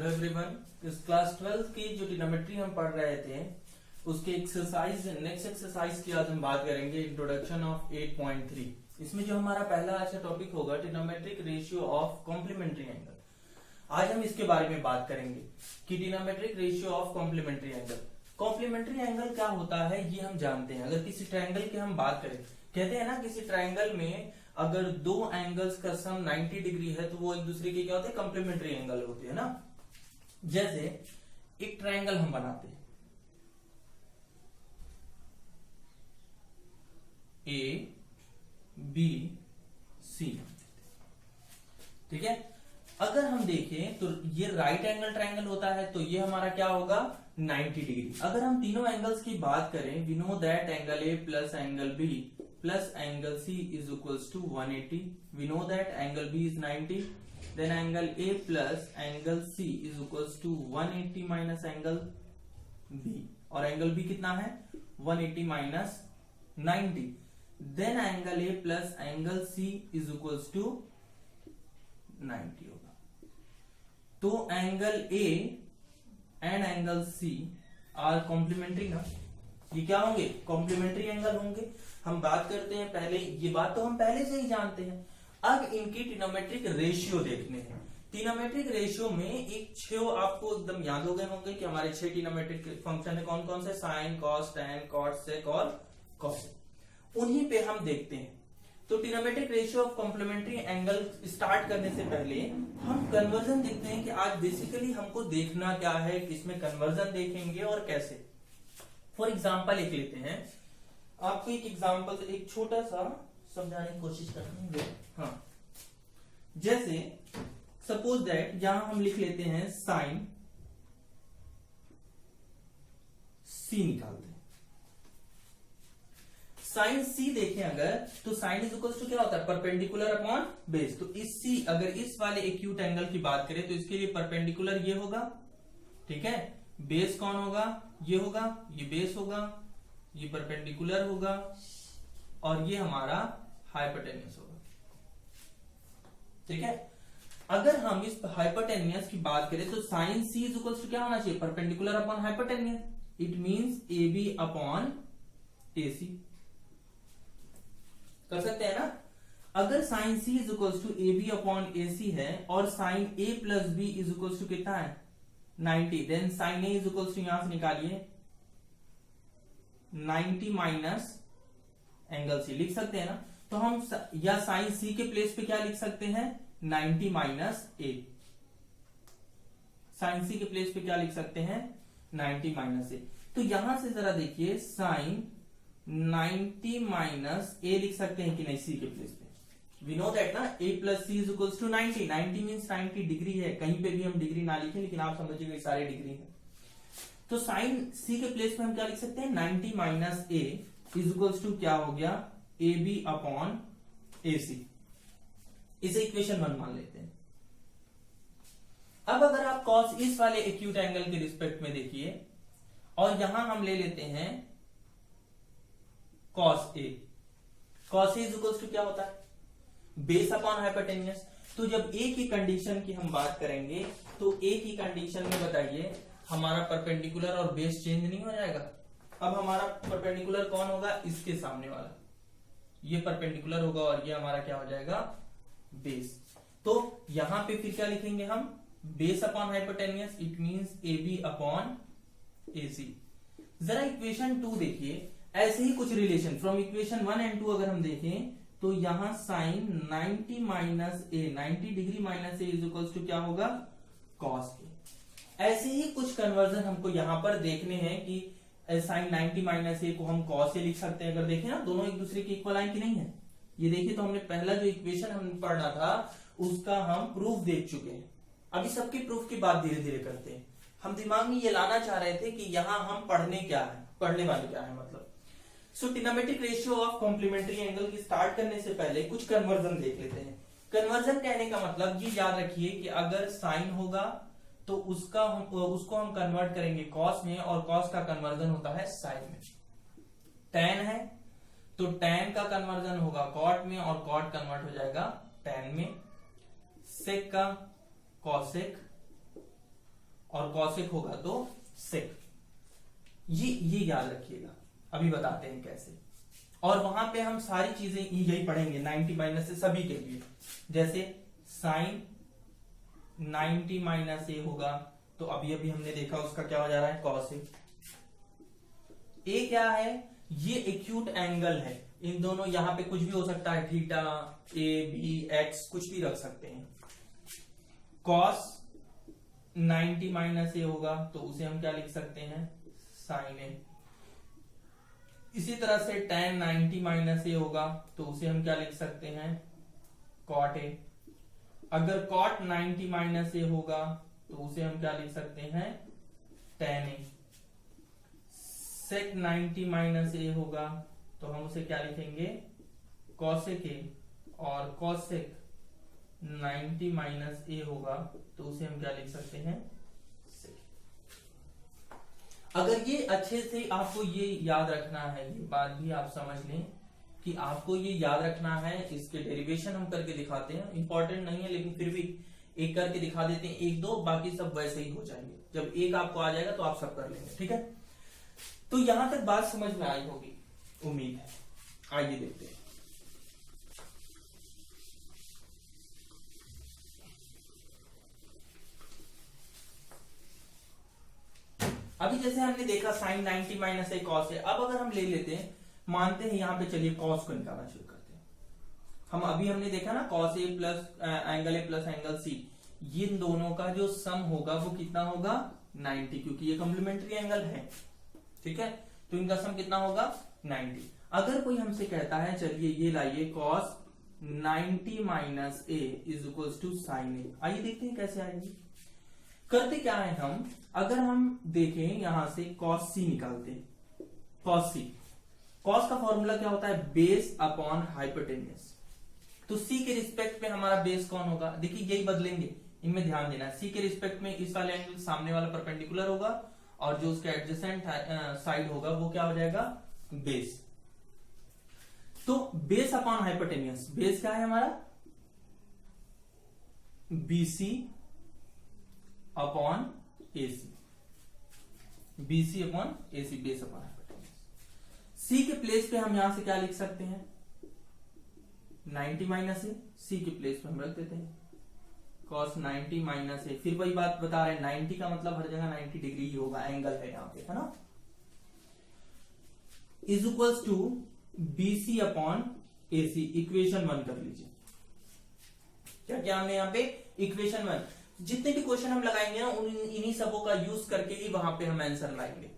Hello everyone. इस class 12 की जो ट्रिग्नोमेट्री हम पढ़ रहे थे उसके नेक्स्ट एक्सरसाइज की आज हम बात करेंगे, इंट्रोडक्शन ऑफ 8.3। इसमें जो हमारा पहला आज का टॉपिक होगा trigonometric ratio of complementary angle. आज हम इसके बारे में बात करेंगे कि trigonometric ratio of complementary angle. Complementary angle क्या होता है ये हम जानते हैं। अगर किसी ट्रायंगल की हम बात करें, कहते हैं ना किसी ट्रायंगल में अगर दो एंगल्स का सम 90 डिग्री है तो वो एक दूसरे के क्या होते हैं, कॉम्प्लीमेंट्री एंगल होते हैं ना। जैसे एक ट्रायंगल हम बनाते हैं ए बी सी, ठीक है। अगर हम देखें तो ये राइट एंगल ट्रायंगल होता है तो ये हमारा क्या होगा, 90 डिग्री। अगर हम तीनों एंगल्स की बात करें, we know that angle A plus angle B plus angle C is equals to 180। We know that angle B is 90, then angle A plus angle C is equals to 180 minus angle B, और angle B कितना है 180 minus 90, then angle A plus angle C is equals to 90 होगा। तो angle A and angle C are complementary ना, ये क्या होंगे, complementary angle होंगे। हम बात करते हैं पहले, ये बात तो हम पहले से ही जानते हैं। अब इनकी ट्रिग्नोमेट्रिक रेशियो देखने हैं। ट्रिग्नोमेट्रिक रेशियो में एक 6 आपको एकदम याद हो गए होंगे कि हमारे 6 ट्रिग्नोमेट्रिक फंक्शन है, कौन कौन से, sine, cos, tan, cot, sec और कॉसेक। उन्हीं पे हम देखते हैं। तो trigonometric ratio of complementary angle start करने से पहले हम कन्वर्जन देखते हैं कि आज बेसिकली हमको देखना क्या है, किसमें कन्वर्जन देखेंगे और कैसे। फॉर एग्जाम्पल एक लेते हैं, आपको एक एग्जाम्पल एक छोटा सा समझाने की कोशिश करेंगे। हाँ, जैसे सपोज दैट यहां हम लिख लेते हैं साइन सी, निकालते हैं साइन सी। देखें अगर तो साइन इज इक्वल टू क्या होता है, परपेंडिकुलर अपॉन बेस। तो इस सी, अगर इस वाले एक्यूट एंगल की बात करें तो इसके लिए परपेंडिकुलर ये होगा, ठीक है। बेस कौन होगा, ये होगा, ये बेस होगा, ये परपेंडिकुलर होगा और ये हमारा हाइपोटेन्यूस होगा, ठीक है। अगर हम इस हाइपोटेन्यूस की बात करें तो sine C is equal to क्या होना चाहिए, perpendicular upon hypotenuse. It means A B upon A C, कर सकते हैं ना। अगर sine C is equal to A B upon A C है और sine A plus B is equal to कितना है 90, then sine A is equal to यहां से निकालिए 90 माइनस एंगल सी, लिख सकते हैं ना। तो हम या साइन सी के प्लेस पे क्या लिख सकते हैं, 90 माइनस ए। साइन सी के प्लेस पे क्या लिख सकते हैं, 90 माइनस ए। तो यहां से जरा देखिए, साइन 90 माइनस ए लिख सकते हैं कि नहीं सी के प्लेस पे। वी नो दैट ना A plus C is equals to 90। 90 means 90 degree है, कहीं पे भी हम डिग्री ना लिखें लेकिन आप समझिएगा सारे डिग्री है। तो साइन सी के प्लेस पे हम क्या लिख सकते हैं, 90 minus A is equals to क्या हो गया, ए बी अपॉन ए सी। इसे इक्वेशन 1 मान लेते हैं। अब अगर आप कॉस इस वाले एक्यूट एंगल के रिस्पेक्ट में देखिए और यहां हम ले लेते हैं cos A. Cos A is equals to क्या होता है, बेस अपॉन हाइपोटेन्यूस। तो जब ए की कंडीशन की हम बात करेंगे तो ए की कंडीशन में बताइए हमारा परपेंडिकुलर और बेस चेंज नहीं हो जाएगा। अब हमारा परपेंडिकुलर कौन होगा, इसके सामने वाला, ये परपेंडिकुलर होगा और ये हमारा क्या हो जाएगा, बेस। तो यहां पे फिर क्या लिखेंगे हम, base upon hypotenuse, it means A B upon A C. जरा इक्वेशन 2 देखिए, ऐसे ही कुछ रिलेशन फ्रॉम इक्वेशन 1 एंड 2 अगर हम देखें तो यहां sine 90 minus A, 90 degree minus A is equals to क्या होगा, कॉस ए। ऐसे ही कुछ कन्वर्जन हमको यहां पर देखने हैं कि साइन 90 माइनस ए को हम कॉस ए लिख सकते हैं। अगर देखें ना दोनों एक दूसरे के इक्वल आए कि नहीं है। ये देखिए तो हमने पहला जो इक्वेशन हमने पढ़ना था उसका हम प्रूफ देख चुके हैं। अभी सबके प्रूफ की बात धीरे धीरे करते हैं। हम दिमाग में ये लाना चाह रहे थे कि यहां हम पढ़ने वाले क्या है मतलब। So trigonometric ratio of complementary angle की स्टार्ट करने से पहले कुछ कन्वर्जन देख लेते हैं। कन्वर्जन कहने का मतलब ये याद रखिए कि अगर साइन होगा तो उसको हम कन्वर्ट करेंगे कॉस में, और कॉस का कन्वर्जन होता है साइन में। टैन है तो टैन का कन्वर्जन होगा कॉट में और कॉट कन्वर्ट हो जाएगा टैन में। सेक का कॉसेक और कॉसेक होगा तो सेक। ये याद रखिएगा, अभी बताते हैं कैसे। और वहां पे हम सारी चीजें यही पढ़ेंगे 90 माइनस से सभी के लिए। जैसे साइन 90 माइनस ए होगा तो अभी अभी हमने देखा उसका क्या हो जा रहा है, कॉसेक। ए क्या है, ये एक्यूट एंगल है, इन दोनों यहां पे कुछ भी हो सकता है, थीटा, ए बी एक्स कुछ भी रख सकते हैं। कॉस 90 माइनस ए होगा तो उसे हम क्या लिख सकते हैं, साइन ए। इसी तरह से tan 90 माइनस ए होगा तो उसे हम क्या लिख सकते हैं, कॉट ए। अगर cot 90 माइनस ए होगा तो उसे हम क्या लिख सकते हैं, tan ए। sec 90 माइनस ए होगा तो हम उसे क्या लिखेंगे, cosec ए। और cosec 90 माइनस ए होगा तो उसे हम क्या लिख सकते हैं, sec। अगर ये अच्छे से आपको ये याद रखना है, ये बात भी आप समझ लें कि आपको ये याद रखना है। इसके डेरिवेशन हम करके दिखाते हैं, इंपॉर्टेंट नहीं है लेकिन फिर भी एक करके दिखा देते हैं, एक दो, बाकी सब वैसे ही हो जाएंगे। जब एक आपको आ जाएगा तो आप सब कर लेंगे, ठीक है। तो यहां तक बात समझ में आई होगी, उम्मीद है। आइए देखते हैं। अभी जैसे हमने देखा साइन 90 माइनस ए कॉस है। अब अगर हम ले लेते हैं, मानते हैं यहां पे, चलिए कॉस को निकालना शुरू करते हैं। हम अभी हमने देखा ना, कॉस ए प्लस एंगल सी, इन दोनों का जो सम होगा वो कितना होगा, 90, क्योंकि ये कॉम्प्लीमेंट्री एंगल है, ठीक है। तो इनका सम कितना होगा, 90। अगर कोई हमसे कहता है चलिए ये लाइए cos 90 minus A is equal to sine A, आइए देखते हैं कैसे आएगी। करते क्या है हम, अगर हम देखें यहां से cos c निकालते हैं, cos c, cos का फॉर्मूला क्या होता है, बेस अपॉन हाइपोटेन्यूज। तो c के रिस्पेक्ट में हमारा बेस कौन होगा, देखिए यही बदलेंगे, इनमें ध्यान देना। c के रिस्पेक्ट में इस वाले एंगल सामने वाला परपेंडिकुलर होगा और जो उसका एडजेसेंट साइड होगा वो क्या हो जाएगा, बेस। तो बेस अपॉन हाइपोटेन्यूज, बेस क्या है हमारा, BC upon AC, BC upon AC, base upon hypotenuse. C के प्लेस पे हम यहां से क्या लिख सकते हैं, 90 माइनस ए, C के प्लेस पे हम रख देते हैं cos 90 माइनस ए। फिर वही बात बता रहे हैं, 90 का मतलब हर जगह 90 डिग्री ही होगा, एंगल है यहां पे, है ना। Is equals to BC upon AC, equation 1 कर लीजिए। क्या क्या हमने यहां पे, इक्वेशन 1। जितने भी क्वेश्चन हम लगाएंगे ना, इन्हीं सबों का यूज करके ही वहां पे हम आंसर लाएंगे।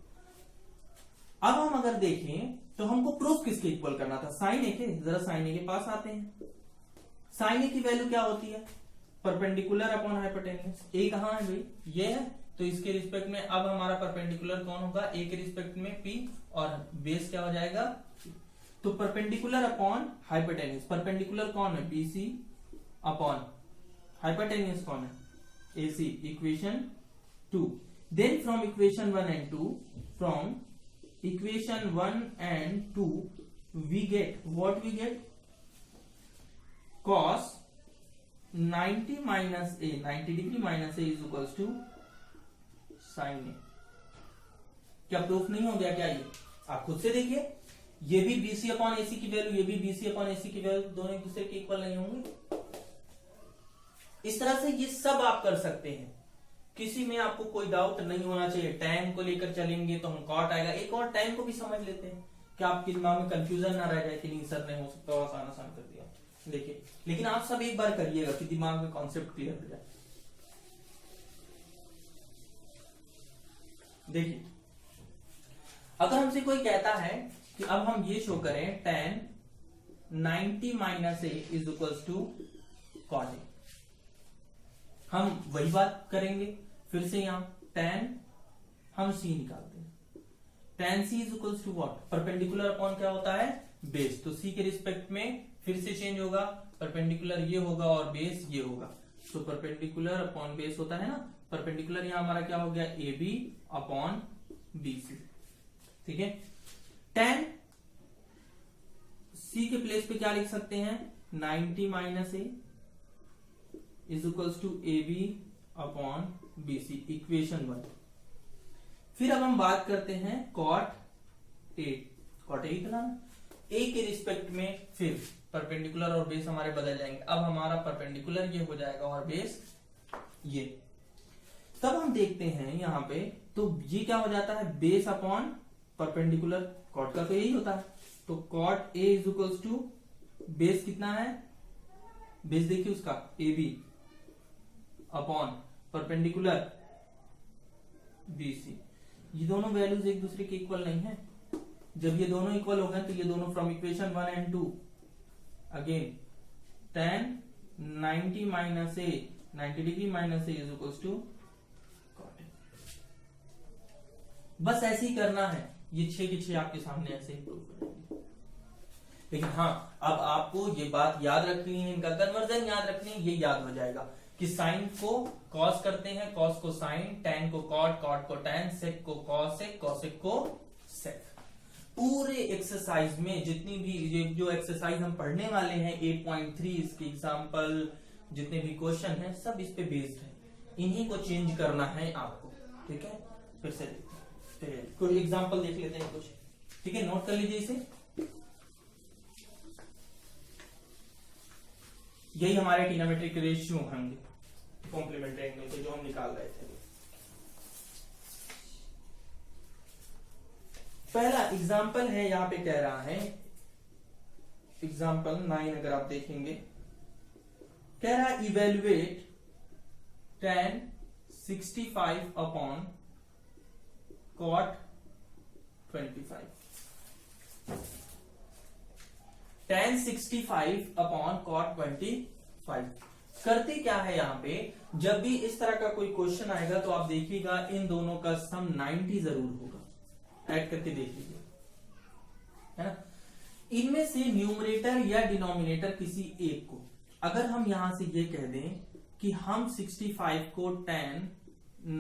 अब हम अगर देखें तो हमको प्रूफ किसके इक्वल करना था, साइन ए के। जरा साइन ए के पास आते हैं। साइन ए की वैल्यू क्या होती है, परपेंडिकुलर अपॉन हाइपोटेन्यूज। ए कहां है भाई, ये है, तो इसके रिस्पेक्ट में अब हमारा परपेंडिकुलर कौन होगा, ए के रिस्पेक्ट में P, और बेस क्या हो जाएगा, तो परपेंडिकुलर अपॉन हाइपोटेन्यूज। परपेंडिकुलर कौन है, BC अपॉन हाइपोटेन्यूज कौन है, AC, equation 2। Then from equation 1 and 2, from equation 1 and 2, we get, what we get, cos 90 minus A, 90 degree minus A is equals to sin A। क्या proof नहीं हो गया क्या, ये आप खुद से देखिए। ये भी BC अपॉन AC की वैल्यू, ये भी BC अपॉन AC की वैल्यू, दोनों एक दूसरे के इक्वल नहीं होंगे। इस तरह से ये सब आप कर सकते हैं, किसी में आपको कोई डाउट नहीं होना चाहिए। टाइम को लेकर चलेंगे तो हम कॉट आएगा, एक और टाइम को भी समझ लेते हैं कि आपके दिमाग में कंफ्यूजन ना रह जाए कि नहीं सर नहीं हो सकता, आसान आसान कर दिया, देखिए। लेकिन आप सब एक बार करिएगा कि दिमाग में कॉन्सेप्ट क्लियर हो जाए। देखिए, अगर हमसे कोई कहता है कि अब हम ये शो करें tan 90 minus A is equals to cot A, हम वही बात करेंगे फिर से। यहां tan हम C निकालते हैं, tan C is equals to what, perpendicular upon क्या होता है, बेस। तो C के रिस्पेक्ट में फिर से चेंज होगा, परपेंडिकुलर ये होगा और बेस ये होगा। तो परपेंडिकुलर अपॉन बेस होता है ना, परपेंडिकुलर यहां हमारा क्या हो गया, AB अपॉन BC, ठीक है। tan C के प्लेस पे क्या लिख सकते हैं, 90 minus A is equals to AB upon BC, equation 1। फिर अब हम बात करते हैं cot A इतना A के रिस्पेक्ट में फिर परपेंडिकुलर और बेस हमारे बदल जाएंगे। अब हमारा परपेंडिकुलर ये हो जाएगा और बेस ये। तब हम देखते हैं यहां पे, तो ये क्या हो जाता है, बेस अपॉन परपेंडिकुलर, कॉट का तो यही होता है। तो cot A is equals to base कितना है, बेस देखिए उसका AB अपॉन परपेंडिकुलर BC। ये दोनों वैल्यूज एक दूसरे के इक्वल नहीं है। जब ये दोनों इक्वल हो गए तो ये दोनों from equation 1 and 2 again tan 90 minus A 90 degree minus A is equals to cot A. बस ऐसे ही करना है, ये 6 के 6 आपके सामने ऐसे ही प्रूव करेंगे। लेकिन हाँ, अब आपको ये बात याद रखनी है, इनका कन्वर्जन याद रखनी है, ये याद हो जाएगा कि साइन को कॉस करते हैं, कॉस को साइन, टैन को कॉट, कॉट को टैन, सेक को कॉसेक, कॉसेक को सेक। पूरे एक्सरसाइज में जितनी भी जो एक्सरसाइज हम पढ़ने वाले हैं 8.3 इसके एग्जांपल जितने भी क्वेश्चन हैं सब इस पे बेस्ड है, इन्हीं को चेंज करना है आपको। ठीक है, फिर से कोई एग्जांपल देख लेते हैं कुछ। ठीक है, नोट कर लीजिए इसे। यही हमारे ट्रिग्नोमेट्रिक रेशियो होंगे कॉम्प्लीमेंट्री एंगल के जो हम निकाल रहे थे। पहला एग्जाम्पल है, यहां पे कह रहा है एग्जाम्पल 9 अगर आप देखेंगे, कह रहा है evaluate tan 65 upon cot 25। tan 65 upon cot 25 करते क्या है, यहां पे जब भी इस तरह का कोई क्वेश्चन आएगा तो आप देखिएगा इन दोनों का सम 90 जरूर होगा। ऐड करके देख लीजिए, है ना। इनमें से न्यूमरेटर या डिनोमिनेटर किसी एक को, अगर हम यहां से ये कह दें कि हम 65 को tan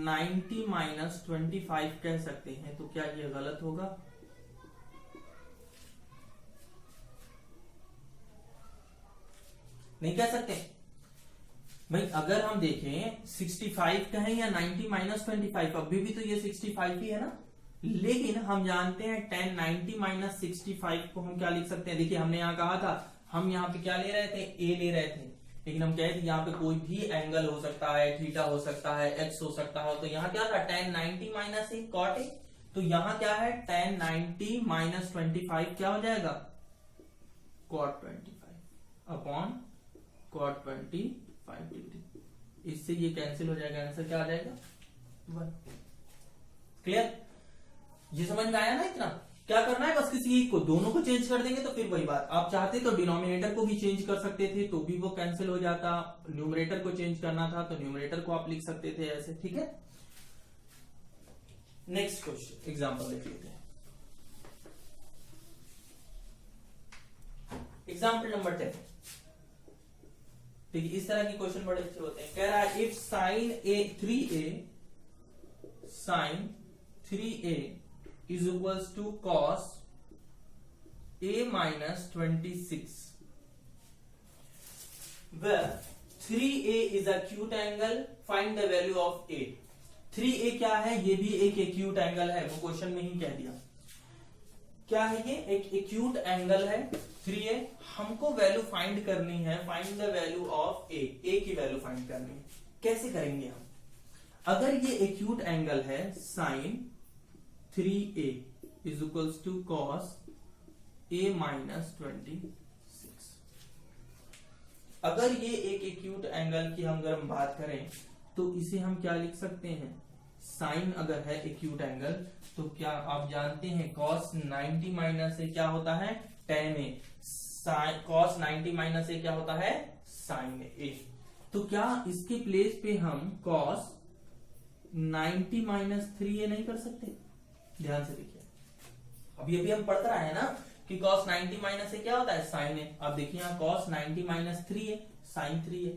90 माइनस 25 कह सकते हैं, तो क्या ये गलत होगा? नहीं कह सकते भाई। अगर हम देखें 65 कहें या 90 माइनस 25, अभी भी तो ये 65 ही है ना। लेकिन हम जानते हैं tan 90 माइनस 65 को हम क्या लिख सकते हैं। देखिए हमने यहाँ कहा था, हम यहाँ पे क्या ले रहे थे, a ले रहे थे, लेकिन हम कह रहे थे यहाँ पे कोई भी एंगल हो सकता है, थीटा हो सकता है, x हो सकता है। तो यहाँ क्या था, tan 90 minus a cot a। तो यहाँ क्या है, tan 90 माइनस 25 क्या हो जाएगा, cot 25 अपॉन cot 25 डिग्री। इससे ये कैंसिल हो जाएगा, आंसर क्या आ जाएगा, 1। क्लियर, ये समझ में आया ना। इतना क्या करना है, बस किसी एक को, दोनों को चेंज कर देंगे तो फिर वही बात। आप चाहते तो डिनोमिनेटर को भी चेंज कर सकते थे तो भी वो कैंसिल हो जाता। न्यूमरेटर को चेंज करना था तो न्यूमरेटर को आप लिख सकते थे ऐसे। ठीक है, नेक्स्ट क्वेश्चन एग्जांपल देख लेते हैं। Example number 10। ठीक है, इस तरह के क्वेश्चन बड़े अच्छे होते हैं। कह रहा है if sin 3a is equals to cos a minus 26, where 3a is acute angle, find the value of a। 3a क्या है, ये भी एक acute angle है, वो क्वेश्चन में ही कह दिया। क्या है ये, एक acute angle है 3a। हमको वैल्यू फाइंड करनी है, find the value of a की वैल्यू फाइंड करनी है। कैसे करेंगे हम, अगर ये acute एंगल है sin 3a is equals to cos a minus 26, अगर ये एक एक्यूट एंगल की हम अगर हम बात करें तो इसे हम क्या लिख सकते हैं, साइन अगर है एक्यूट एंगल तो क्या आप जानते हैं cos 90 माइनस से क्या होता है, tan a। cos 90 माइनस से क्या होता है, sin a। तो क्या इसके प्लेस पे हम cos 90 माइनस 3a नहीं कर सकते? ध्यान से देखिए, अभी हम पढ़ रहे हैं ना कि cos 90 माइनस से क्या होता है, sin a। आप देखिए यहाँ cos 90 minus 3a sin 3a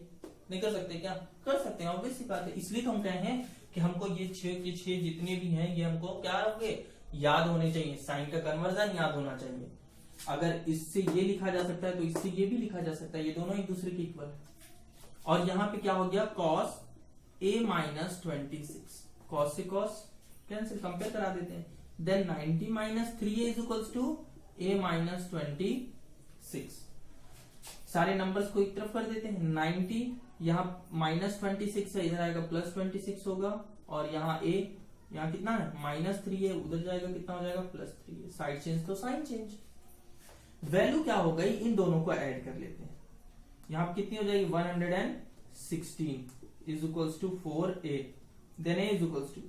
नहीं कर सकते क्या, कर सकते हैं, ऑब्वियस सी बात है। इसलिए तो हम कहे हैं कि हमको ये 6 के 6 जितने भी हैं ये हमको क्या होंगे, याद होने चाहिए, साइन का कन्वर्जन याद होना चाहिए। अगर इससे ये लिखा जा सकता है तो इससे ये भी लिखा जा सकता है, ये दोनों एक दूसरे के इक्वल है। और यहाँ पे क्या हो गया, cos a माइनस 26, कॉस से कॉस कैंसिल, कंपेयर करा देते हैं, then 90 minus 3a is equals to a minus 26। सारे नंबर्स को एक तरफ कर देते हैं, 90 यहाँ माइनस 26 है, इधर आएगा प्लस 26 होगा, और यहाँ a यहाँ कितना है माइनस 3 है, उधर जाएगा कितना हो जाएगा प्लस 3 है, साइड चेंज तो साइन चेंज। वैल्यू क्या हो गई, इन दोनों को ऐड कर लेते हैं, यहाँ कितनी हो जाएगी 116 is equals to 4a, then a is equals to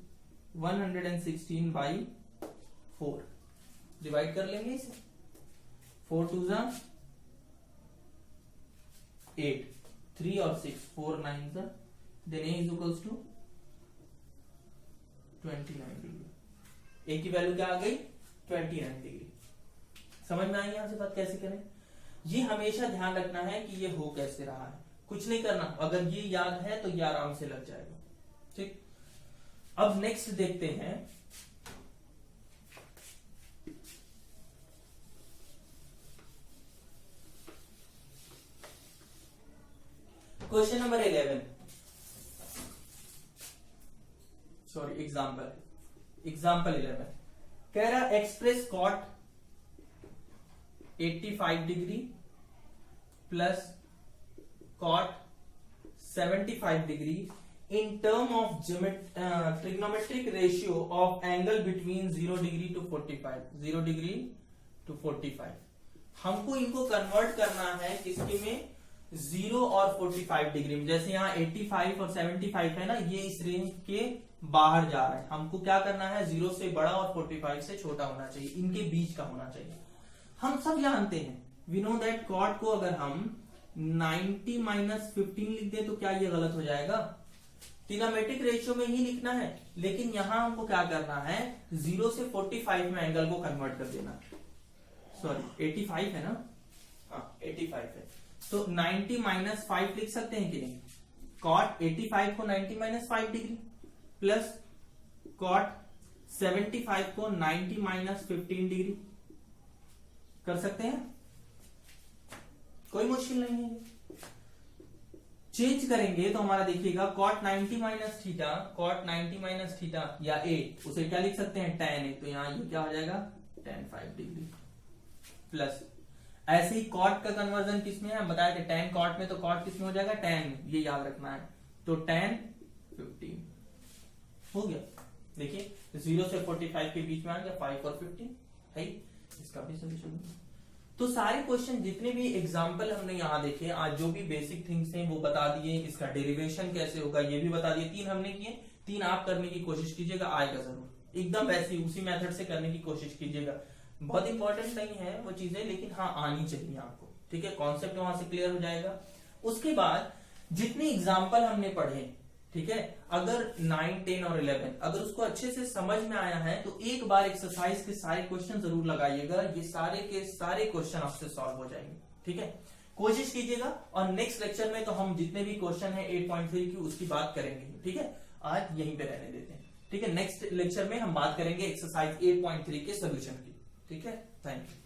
116 by 4, divide कर लेंगे इसे, 4 2 जा 8, 3 और 6 4 9 जा, then a is equals to 29 degree. A की वैल्यू क्या आ गई 29 डिग्री। समझ में आई यहां से बात कैसे करें? ये हमेशा ध्यान रखना है कि ये हो कैसे रहा है, कुछ नहीं करना, अगर ये याद है तो ये आराम से लग जाएगा। ठीक, अब नेक्स्ट देखते हैं क्वेश्चन नंबर 11, सॉरी एग्जाम्पल 11 कह रहा express cot 85 degree plus cot 75 degree in term of trigonometric ratio of angle between 0 degree to 45, 0 degree to 45। हमको इनको कन्वर्ट करना है किसके में, 0 और 45 डिग्री में। जैसे यहाँ 85 और 75 है ना, ये इस रेंज के बाहर जा रहा है, हमको क्या करना है 0 से बड़ा और 45 से छोटा होना चाहिए, इनके बीच का होना चाहिए। हम सब जानते हैं, वी नो दैट कॉट को अगर हम 90 माइनस 15 लिख दे तो क्या ये गलत हो जाएगा, ट्रिग्नोमेट्रिक रेशियो में ही लिखना है, लेकिन यहां हमको क्या करना है 0 से 45 में एंगल को कन्वर्ट कर देना। सॉरी 85 है ना, हाँ 85 है, तो 90 माइनस 5 लिख सकते हैं कि नहीं, कॉट 85 को 90 माइनस 5 डिग्री प्लस कॉट 75 को 90 माइनस 15 डिग्री कर सकते हैं, कोई मुश्किल नहीं है। चेंज करेंगे तो हमारा देखिएगा cot 90 minus theta, cot 90 minus theta या a, उसे क्या लिख सकते हैं tan a, तो यहां ये क्या हो जाएगा tan 5 डिग्री प्लस, ऐसे ही कॉट का कन्वर्जन किसमें है, हम बताए थे tan कॉट में, तो कॉट किसमें हो जाएगा tan, ये याद रखना है, तो tan 15 हो गया। देखिए 0 से 45 के बीच में आ गया 5 और 15 है, इसका भी सोल्यूशन। तो सारे क्वेश्चन जितने भी एग्जाम्पल हमने यहाँ देखे, आज जो भी बेसिक थिंग्स हैं वो बता दिए, इसका डेरिवेशन कैसे होगा ये भी बता दिए, 3 हमने किए, 3 आप करने की कोशिश कीजिएगा, आएगा जरूर, एकदम वैसे उसी मेथड से करने की कोशिश कीजिएगा। बहुत इंपॉर्टेंट नहीं है वो चीजें, लेकिन हाँ आनी चाहिए आपको, ठीक है, कॉन्सेप्ट वहां से क्लियर हो जाएगा। उसके बाद जितने एग्जाम्पल हमने पढ़े, ठीक है, अगर 9, 10 और 11 अगर उसको अच्छे से समझ में आया है तो एक बार एक्सरसाइज के सारे क्वेश्चन जरूर लगाइएगा, ये सारे के सारे क्वेश्चन आपसे सॉल्व हो जाएंगे, ठीक है, कोशिश कीजिएगा। और नेक्स्ट लेक्चर में तो हम जितने भी क्वेश्चन है 8.3 की उसकी बात करेंगे, ठीक है, आज यहीं पे रहने देते हैं, ठीक है, नेक्स्ट लेक्चर में हम बात करेंगे एक्सरसाइज 8.3 के सोल्यूशन की, ठीक है, थैंक यू।